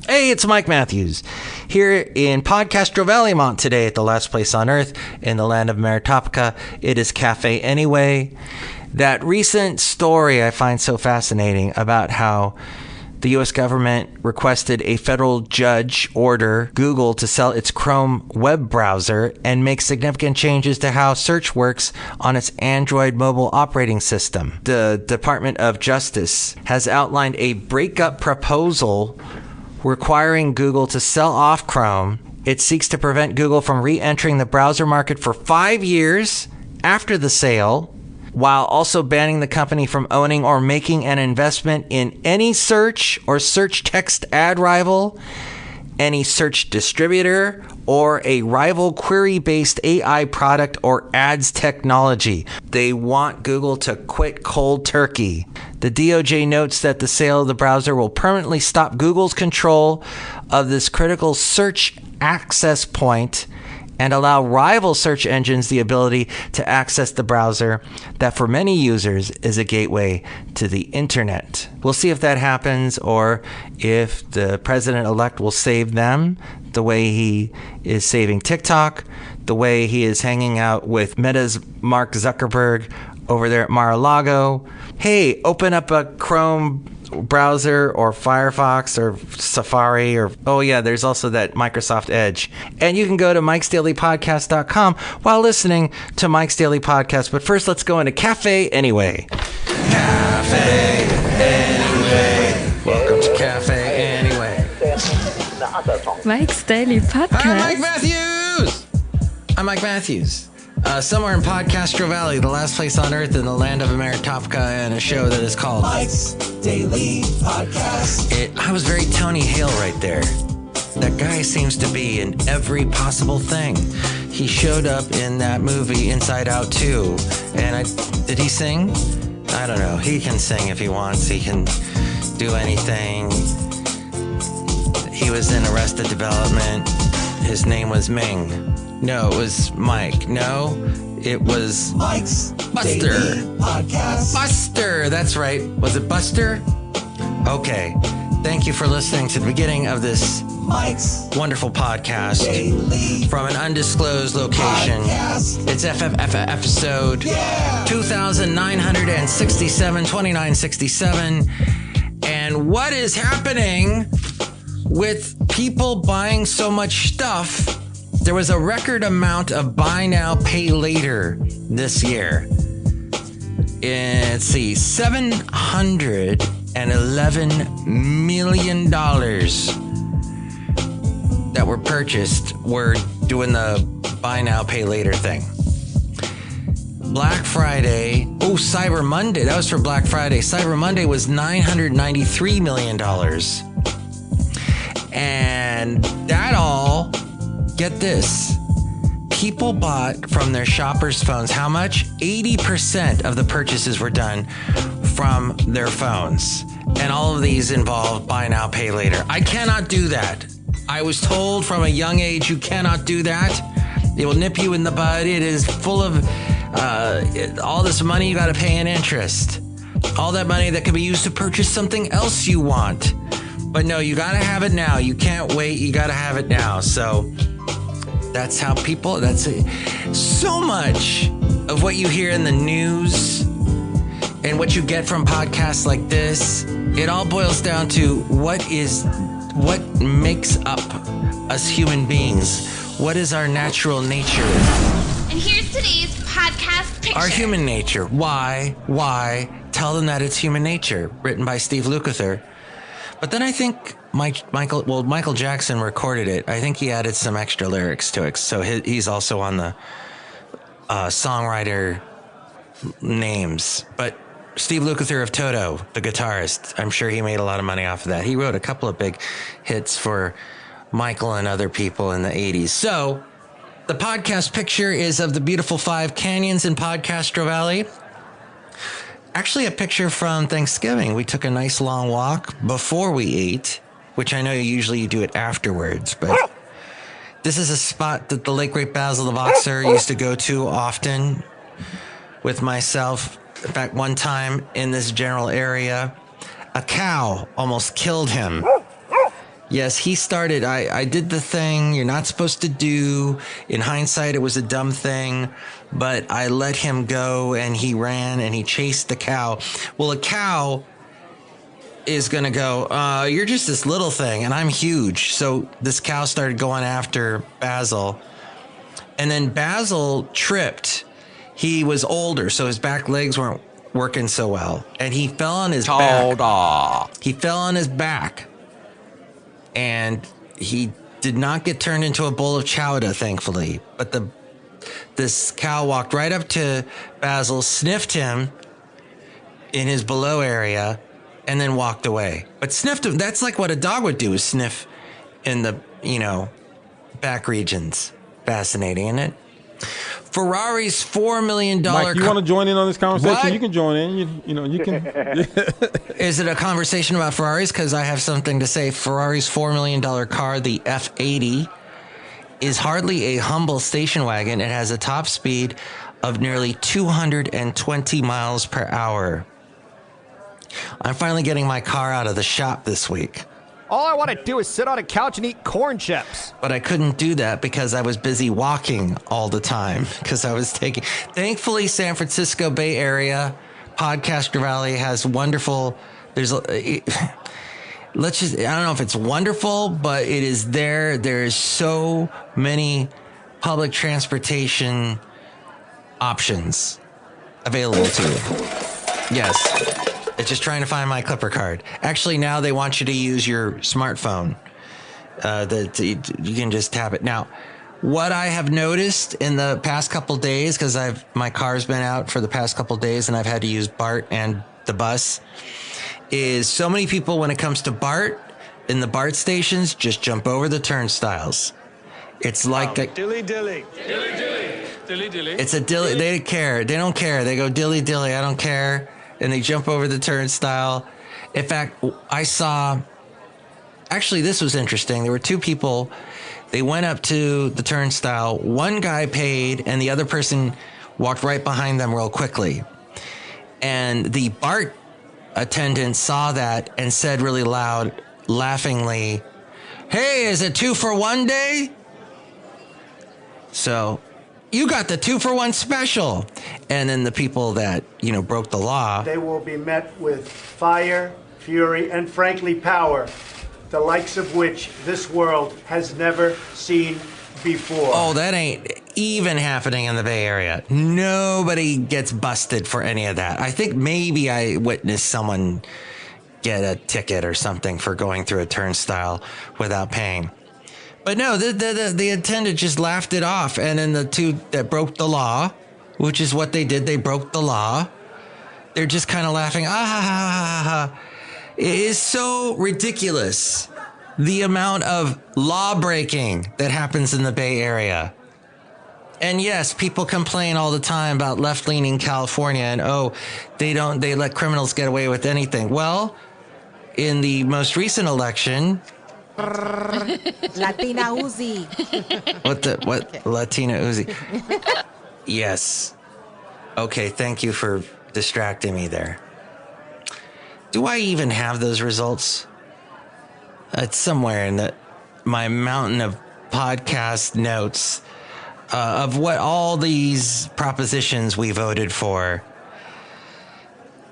Hey, it's Mike Matthews here in podCastro Valleymont today at the last place on earth in the land of Meritopia. It is Café Anyway. That recent story I find so fascinating about how the U.S. government requested a federal judge order Google to sell its Chrome web browser and make significant changes to how search works on its Android mobile operating system. The Department of Justice has outlined a breakup proposal requiring Google to sell off Chrome. It seeks to prevent Google from re-entering the browser market for 5 years after the sale, while also banning the company from owning or making an investment in any search or search text ad rival, any search distributor, or a rival query-based AI product or ads technology. They want Google to quit cold turkey. The DOJ notes that the sale of the browser will permanently stop Google's control of this critical search access point and allow rival search engines the ability to access the browser that for many users is a gateway to the internet. We'll see if that happens or if the president-elect will save them the way he is saving TikTok, the way he is hanging out with Meta's Mark Zuckerberg over there at Mar-a-Lago. Hey, open up a Chrome browser or Firefox or Safari or there's also that Microsoft Edge. And you can go to mikesdailypodcast.com while listening to Mike's Daily Podcast. But first, let's go into Café Anyway. Café Anyway. Welcome to Café Anyway. Mike's Daily Podcast. I'm Mike Matthews. Somewhere in podCastro Valley, the last place on earth in the land of Meritopia, and a show that is called Mike's Daily Podcast. I was very Tony Hale right there. That guy seems to be in every possible thing. He showed up in that movie Inside Out 2. And did he sing? I don't know. He can sing if he wants. He can do anything. He was in Arrested Development. His name was Ming. No, it was Mike. No, it was Mike's Buster. Daily Podcast. Buster, that's right. Was it Buster? Okay. Thank you for listening to the beginning of this Mike's wonderful podcast from an undisclosed location. Podcast. It's episode 2967. And what is happening with people buying so much stuff? There was a record amount of buy now, pay later this year. Let's see, $711 million that were purchased were doing the buy now, pay later thing. Black Friday, Cyber Monday, that was for Black Friday. Cyber Monday was $993 million. And that all, get this, people bought from their shoppers' phones. How much? 80% of the purchases were done from their phones. And all of these involve buy now, pay later. I cannot do that. I was told from a young age, you cannot do that. It will nip you in the bud. It is full of all this money you got to pay in interest. All that money that could be used to purchase something else you want. But no, you got to have it now. You can't wait. You got to have it now. So that's how people, that's it. So much of what you hear in the news and what you get from podcasts like this, it all boils down to what makes up us human beings. What is our natural nature? And here's today's podcast picture. Our human nature. Why? Tell them that it's human nature. Written by Steve Lukather. But then I think Michael Jackson recorded it. I think he added some extra lyrics to it. So he's also on the songwriter names. But Steve Lukather of Toto, the guitarist, I'm sure he made a lot of money off of that. He wrote a couple of big hits for Michael and other people in the 80s. So the podcast picture is of the beautiful 5 canyons in podCastro Valley. Actually, a picture from Thanksgiving. We took a nice long walk before we ate, which I know usually you do it afterwards, but this is a spot that the late great Basil the Boxer used to go to often with myself. In fact, one time in this general area, a cow almost killed him. Yes, he started. I did the thing you're not supposed to do. In hindsight, it was a dumb thing, but I let him go and he ran and he chased the cow. Well, a cow is going to go, you're just this little thing and I'm huge. So this cow started going after Basil, and then Basil tripped. He was older, so his back legs weren't working so well, and he fell on his back. He fell on his back. And he did not get turned into a bowl of chowder, thankfully. But this cow walked right up to Basil, sniffed him in his below area, and then walked away. But sniffed him. That's like what a dog would do, is sniff in the, back regions. Fascinating, isn't it? Ferrari's $4 million. Mike, you want to join in on this conversation? What? You can join in. You can. Is it a conversation about Ferraris? Because I have something to say. Ferrari's $4 million car, the F80, is hardly a humble station wagon. It has a top speed of nearly 220 miles per hour. I'm finally getting my car out of the shop this week. All I want to do is sit on a couch and eat corn chips. But I couldn't do that because I was busy walking all the time because I was taking... Thankfully, San Francisco Bay Area, podCastro Valley has wonderful... Let's just... I don't know if it's wonderful, but it is there. There's so many public transportation options available to you. Yes. It's just trying to find my Clipper card. Actually, now they want you to use your smartphone. You can just tap it. Now, what I have noticed in the past couple days, because my car's been out for the past couple days and I've had to use BART and the bus, is so many people, when it comes to BART, in the BART stations, just jump over the turnstiles. It's like a... Dilly dilly. Dilly dilly. Dilly dilly. It's a dilly. They care. They don't care. They go dilly dilly. I don't care. And they jump over the turnstile. In fact, I saw... Actually, this was interesting. There were two people. They went up to the turnstile. One guy paid, and the other person walked right behind them real quickly. And the BART attendant saw that and said really loud, laughingly, "Hey, is it 2-for-1 day?" So... You got the 2-for-1 special. And then the people that, broke the law. They will be met with fire, fury, and frankly, power, the likes of which this world has never seen before. Oh, that ain't even happening in the Bay Area. Nobody gets busted for any of that. I think maybe I witnessed someone get a ticket or something for going through a turnstile without paying. But no, the attendant just laughed it off. And then the two that broke the law, which is what they did, they broke the law. They're just kind of laughing. Ah, ha, ha, ha, ha. It is so ridiculous, the amount of law breaking that happens in the Bay Area. And yes, people complain all the time about left-leaning California and, they let criminals get away with anything. Well, in the most recent election... Latina Uzi. What? Okay. Latina Uzi? Yes. Okay, thank you for distracting me there. Do I even have those results? It's somewhere in my mountain of podcast notes of what all these propositions we voted for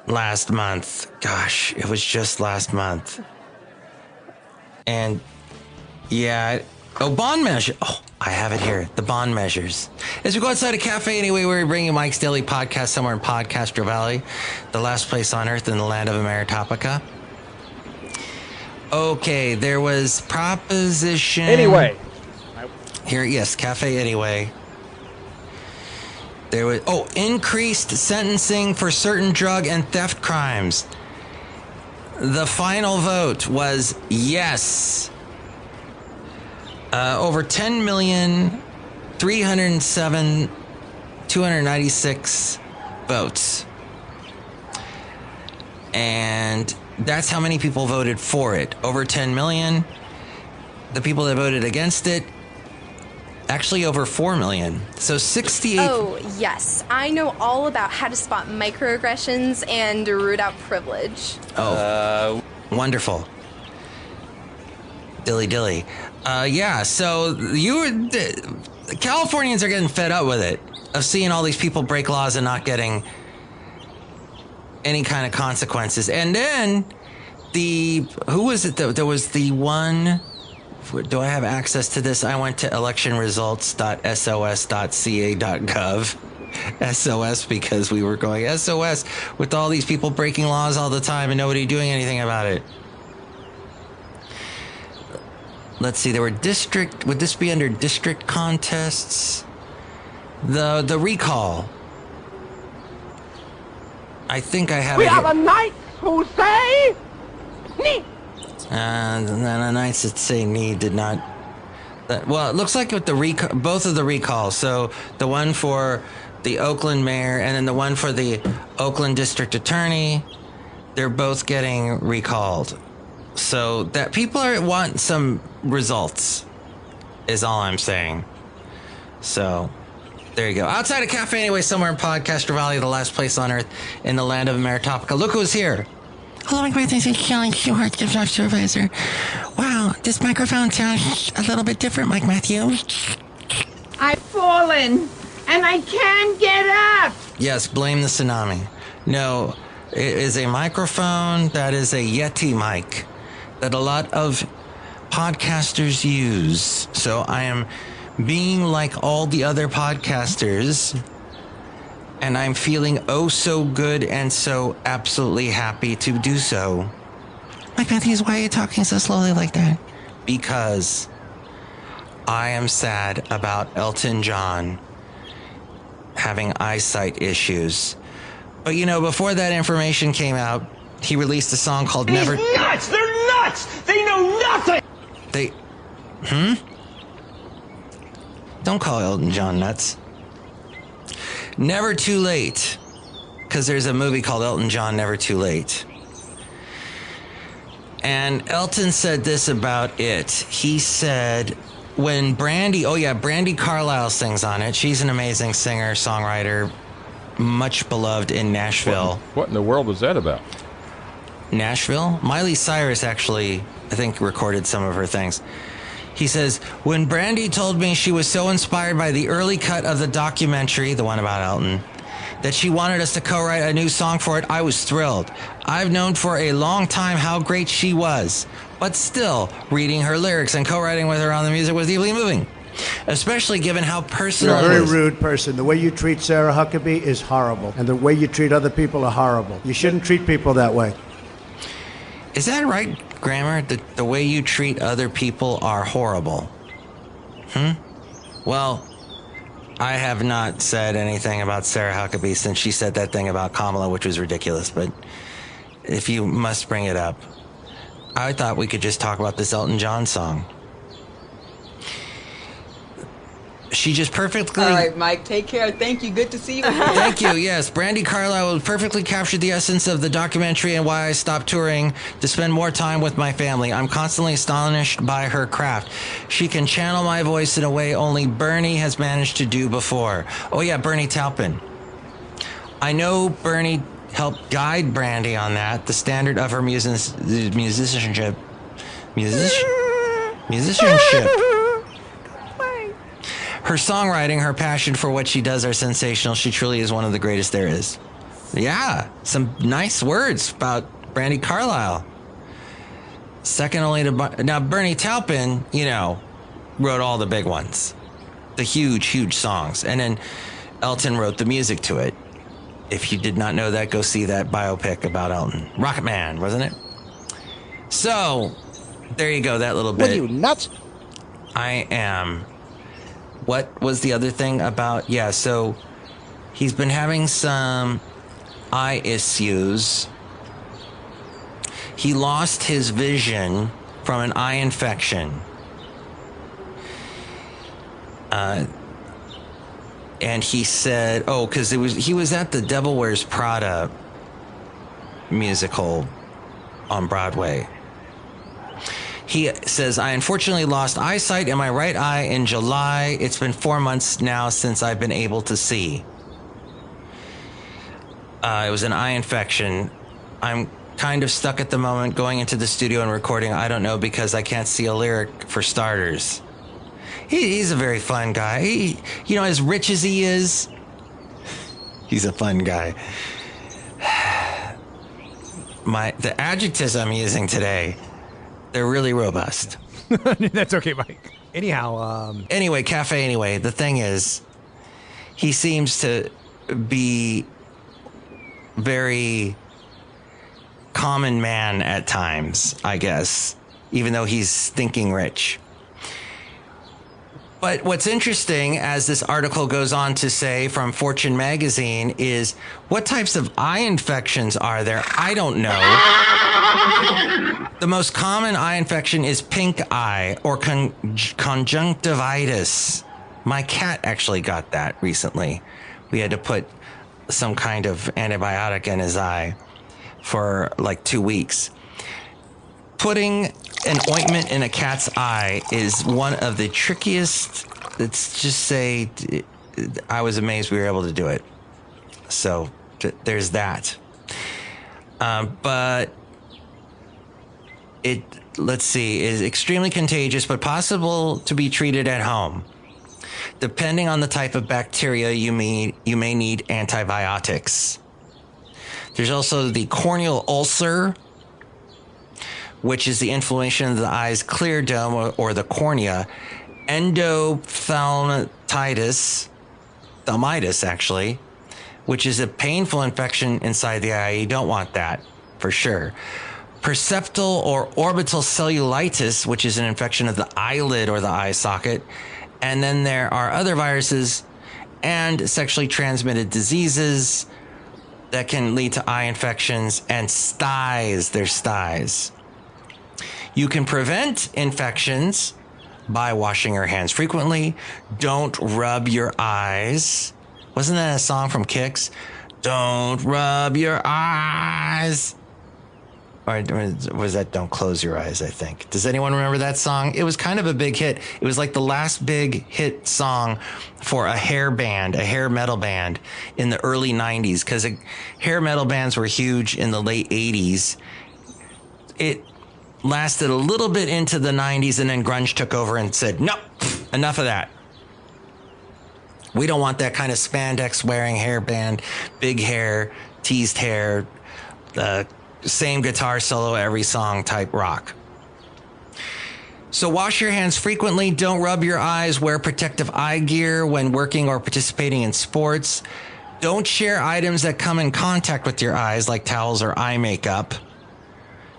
last month. Gosh, it was just last month. And yeah, bond measure. Oh, I have it here. The bond measures. As we go outside a Café Anyway, where we bring you Mike's Daily Podcast somewhere in podCastro Valley, the last place on earth in the land of Ameritopica. Okay, there was proposition. Anyway. Here, yes, Café Anyway. There was, increased sentencing for certain drug and theft crimes. The final vote was yes. Over 10,307,296 votes. And that's how many people voted for it. Over 10 million. The people that voted against it, actually over 4 million. So 68. Oh, yes. I know all about how to spot microaggressions and root out privilege. Oh, wonderful. Dilly dilly. Yeah, so Californians are getting fed up with it, of seeing all these people break laws and not getting any kind of consequences. And then who was it? There was the one, do I have access to this? I went to electionresults.sos.ca.gov. SOS, because we were going SOS with all these people breaking laws all the time and nobody doing anything about it. Let's see, there were would this be under district contests? The recall. I think I have We have a knight who say need. And then the knights that say need did not. Well, it looks like with the both of the recalls. So the one for the Oakland mayor and then the one for the Oakland district attorney, they're both getting recalled. So that people want some results is all I'm saying. So there you go. Outside of Café Anyway, somewhere in Podcastro Valley, the last place on earth in the land of Maritopica. Look who's here. Hello, my name is Chely Shoehart, gift shop supervisor. Wow, this microphone sounds a little bit different, Mike Matthews. I've fallen and I can't get up. Yes, blame the tsunami. No, it is a microphone that is a Yeti mic that a lot of podcasters use. So I am being like all the other podcasters, and I'm feeling oh so good and so absolutely happy to do so. Mike Matthews, why are you talking so slowly like that? Because I am sad about Elton John having eyesight issues. But you know, before that information came out, he released a song called These nuts! They're nuts! They know nothing! Don't call Elton John nuts. Never Too Late. Because there's a movie called Elton John, Never Too Late. And Elton said this about it. He said, when Brandy Carlisle sings on it. She's an amazing singer, songwriter, much beloved in Nashville. What in the world was that about? Nashville? Miley Cyrus actually, I think, recorded some of her things. He says, when Brandy told me she was so inspired by the early cut of the documentary, the one about Elton, that she wanted us to co-write a new song for it, I was thrilled. I've known for a long time how great she was, but still, reading her lyrics and co-writing with her on the music was deeply moving, especially given how personal You're a it very is. rude person. The way you treat Sarah Huckabee is horrible, and the way you treat other people are horrible. You shouldn't treat people that way. Is that right, Grammar? The way you treat other people are horrible. Well, I have not said anything about Sarah Huckabee since she said that thing about Kamala, which was ridiculous. But if you must bring it up, I thought we could just talk about this Elton John song. She just perfectly... All right, Mike, take care. Thank you. Good to see you again. Thank you. Yes, Brandy Carlisle perfectly captured the essence of the documentary and why I stopped touring to spend more time with my family. I'm constantly astonished by her craft. She can channel my voice in a way only Bernie has managed to do before. Oh yeah, Bernie Taupin. I know Bernie helped guide Brandy on that, the standard of her musicianship. Her songwriting, her passion for what she does are sensational. She truly is one of the greatest there is. Yeah, some nice words about Brandy Carlisle. Second only to... Now, Bernie Taupin, wrote all the big ones. The huge, huge songs. And then Elton wrote the music to it. If you did not know that, go see that biopic about Elton. Rocket Man, wasn't it? So, there you go, that little bit. What are you, nuts? I am... What was the other thing about... Yeah, so he's been having some eye issues. He lost his vision from an eye infection. And he said... Oh, because he was at the Devil Wears Prada musical on Broadway. He says, I unfortunately lost eyesight in my right eye in July. It's been 4 months now since I've been able to see. It was an eye infection. I'm kind of stuck at the moment going into the studio and recording. I don't know, because I can't see a lyric for starters. He's a very fun guy. As rich as he is, he's a fun guy. The adjectives I'm using today, they're really robust. That's okay, Mike. Anyhow, Anyway, Café Anyway. The thing is, he seems to be very common man at times, I guess, even though he's stinking rich. But what's interesting, as this article goes on to say from Fortune magazine, is what types of eye infections are there? I don't know. The most common eye infection is pink eye or conjunctivitis. My cat actually got that recently. We had to put some kind of antibiotic in his eye for like 2 weeks. Putting an ointment in a cat's eye is one of the trickiest. Let's just say I was amazed we were able to do it. So there's that. But it, let's see, is extremely contagious, but possible to be treated at home. Depending on the type of bacteria, you may need antibiotics. There's also the corneal ulcer, which is the inflammation of the eye's clear dome or the cornea. Endophthalmitis actually, which is a painful infection inside the eye. You don't want that, for sure. Perceptal or orbital cellulitis, which is an infection of the eyelid or the eye socket. And then there are other viruses and sexually transmitted diseases that can lead to eye infections and styes. There's styes. You can prevent infections by washing your hands frequently. Don't rub your eyes. Wasn't that a song from Kix? Don't rub your eyes. Or was that Don't Close Your Eyes, I think. Does anyone remember that song? It was kind of a big hit. It was like the last big hit song for a hair metal band in the early 90s, because hair metal bands were huge in the late 80s. It lasted a little bit into the 90s, and then grunge took over and said, no, enough of that. We don't want that kind of spandex wearing hair band, big hair, teased hair, same guitar solo every song type rock. So wash your hands frequently. Don't rub your eyes. Wear protective eye gear when working or participating in sports. Don't share items that come in contact with your eyes, like towels or eye makeup.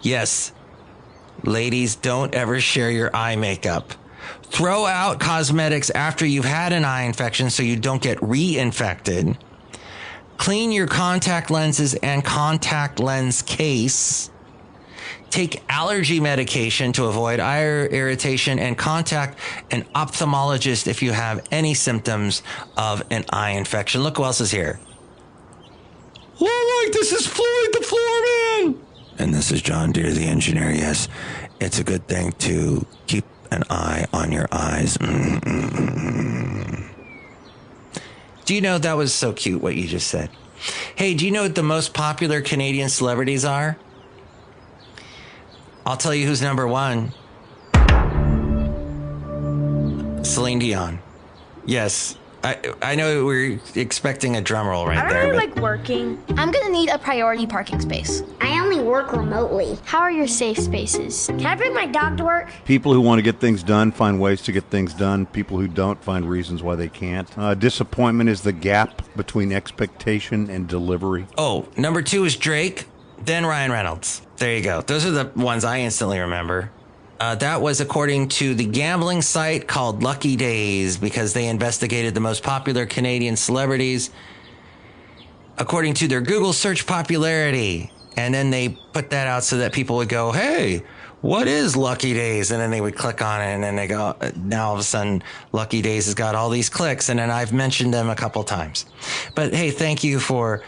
Yes, ladies, don't ever share your eye makeup. Throw out cosmetics after you've had an eye infection so you don't get reinfected. Clean your contact lenses and contact lens case. Take allergy medication to avoid eye irritation, and contact an ophthalmologist if you have any symptoms of an eye infection. Look who else is here. Well, this is Floyd the Floorman. And this is John Deere, the engineer. Yes, it's a good thing to keep an eye on your eyes. Do you know that was so cute what you just said? Hey, do you know what the most popular Canadian celebrities are? I'll tell you who's number one. Celine Dion. Yes. I know we're expecting a drum roll right there. I really like working. I'm gonna need a priority parking space. I only work remotely. How are your safe spaces? Can I bring my dog to work? People who want to get things done find ways to get things done. People who don't find reasons why they can't. Disappointment is the gap between expectation and delivery. Oh, number 2 is Drake, then Ryan Reynolds. There you go. Those are the ones I instantly remember. That was according to the gambling site called Lucky Days, because they investigated the most popular Canadian celebrities according to their Google search popularity. And then they put that out so that people would go, hey, what is Lucky Days? And then they would click on it, and then they go, now all of a sudden Lucky Days has got all these clicks. And then I've mentioned them a couple times. But hey, thank you for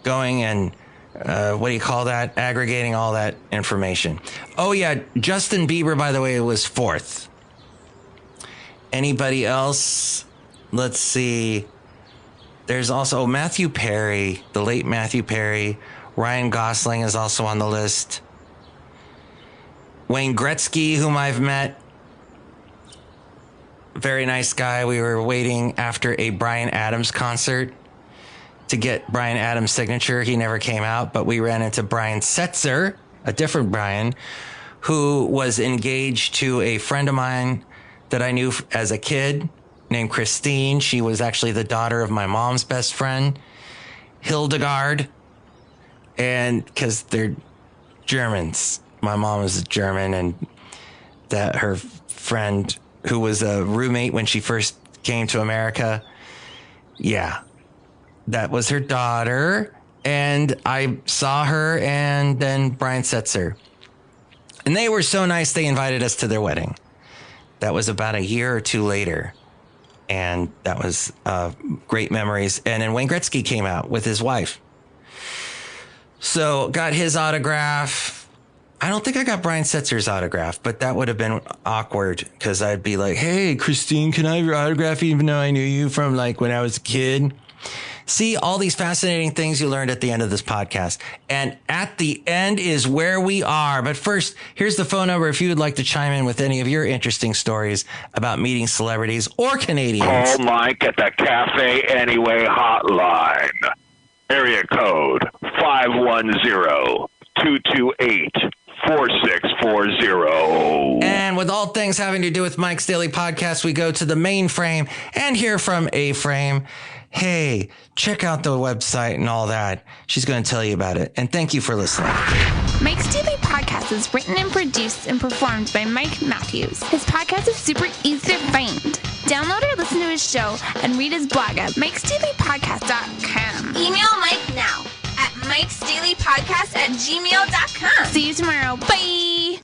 going and what do you call that? Aggregating all that information. Oh, yeah. Justin Bieber, by the way, was 4th. Anybody else? Let's see. There's also Matthew Perry, the late Matthew Perry, Ryan Gosling is also on the list. Wayne Gretzky, whom I've met. Very nice guy. We were waiting after a Bryan Adams concert to get Bryan Adams' signature. He never came out, but we ran into Brian Setzer, a different Brian, who was engaged to a friend of mine that I knew as a kid named Christine. She was actually the daughter of my mom's best friend, Hildegard. And because they're Germans, my mom is German, and that her friend, who was a roommate when she first came to America, yeah, that was her daughter. And I saw her, and then Brian Setzer. And they were so nice, they invited us to their wedding. That was about a year or two later. And that was great memories. And then Wayne Gretzky came out with his wife. So got his autograph. I don't think I got Brian Setzer's autograph, but that would have been awkward because I'd be like, hey, Christine, can I have your autograph even though I knew you from like when I was a kid? See, all these fascinating things you learned at the end of this podcast. And at the end is where we are. But first, here's the phone number if you would like to chime in with any of your interesting stories about meeting celebrities or Canadians. Call Mike at the Café Anyway hotline. Area code 510-228-4640. And with all things having to do with Mike's Daily Podcast, we go to the main frame and hear from A-Frame. Hey, check out the website and all that. She's going to tell you about it. And thank you for listening. Mike's Daily Podcast is written and produced and performed by Mike Matthews. His podcast is super easy to find. Download or listen to his show and read his blog at mikesdailypodcast.com. Email Mike now at mikesdailypodcast@gmail.com. See you tomorrow. Bye.